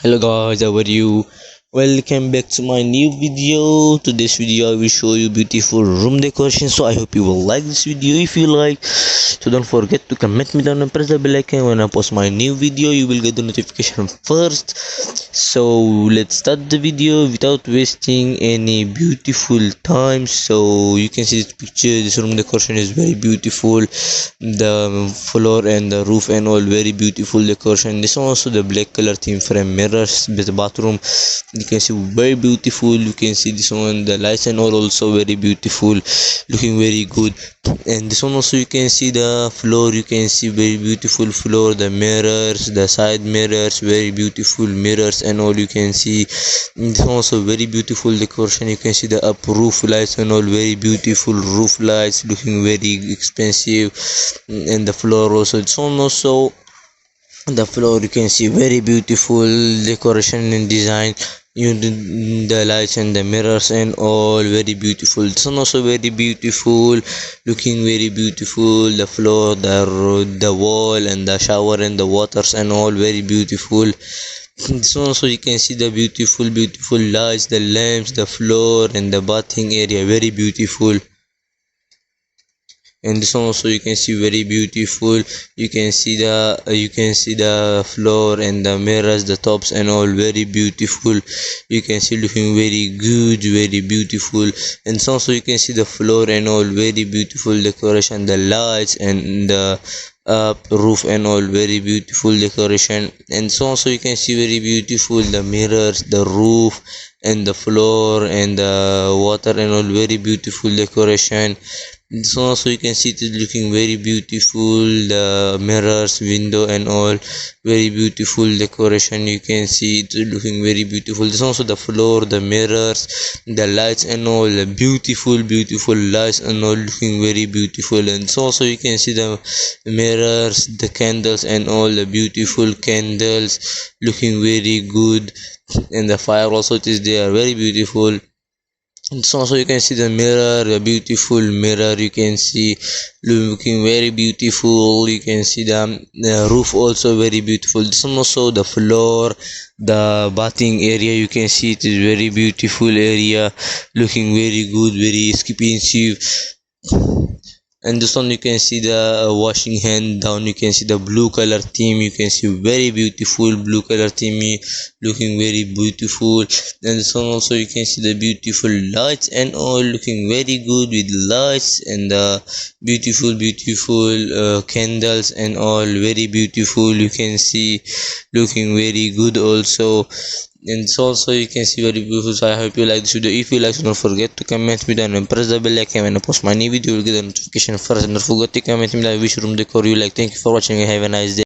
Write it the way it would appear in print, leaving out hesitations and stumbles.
Hello guys, how are you? Welcome back to my new video. Today's video I will show you beautiful room decoration. So I hope you will like this video. If you like, so don't forget to comment me down and press the bell icon. When I post my new video, you will get the notification first. So let's start the video without wasting any beautiful time. So you can see this picture. This room decoration is very beautiful. The floor and the roof and all very beautiful decoration. This one also the black color theme frame mirrors with the bathroom. You can see very beautiful. You can see this one, the lights and all also very beautiful, looking very good. And this one also you can see the floor. You can see very beautiful floor, the mirrors, the side mirrors, very beautiful mirrors and all. You can see this one also very beautiful decoration. You can see the up roof lights and all, very beautiful roof lights, looking very expensive. And the floor also, this one also the floor you can see very beautiful decoration and design. The lights and the mirrors and all very beautiful. This one also very beautiful, looking very beautiful. The floor, the wall and the shower and the waters and all very beautiful. This one also you can see the beautiful lights, the lamps, the floor and the bathing area very beautiful. And this one also you can see very beautiful. You can see the floor and the mirrors, the tops and all very beautiful. You can see looking very good, very beautiful. And so also you can see the floor and all very beautiful decoration, the lights and the roof and all very beautiful decoration. And so also you can see very beautiful the mirrors, the roof and the floor and the water and all very beautiful decoration. So also you can see it is looking very beautiful, the mirrors, window and all very beautiful decoration. You can see it is looking very beautiful. This also the floor, the mirrors, the lights and all, the beautiful lights and all looking very beautiful. And so also you can see the mirrors, the candles and all, the beautiful candles looking very good. And the fire also it is there, very beautiful. And so also you can see the mirror, the beautiful mirror. You can see looking very beautiful. You can see the roof also very beautiful. This one also the floor, the bathing area. You can see it is very beautiful area, looking very good, very expensive. And this one you can see the washing hand down. You can see the blue color theme. You can see very beautiful blue color theme, looking very beautiful. And this one also you can see the beautiful lights and all, looking very good with lights and the beautiful candles and all very beautiful. You can see looking very good also. And so also you can see very beautiful. So I hope you like this video. If you like, so don't forget to comment me down and press the bell icon. When I post my new video, you will get a notification first. And don't forget to comment me down which room decor you like. Thank you for watching and have a nice day.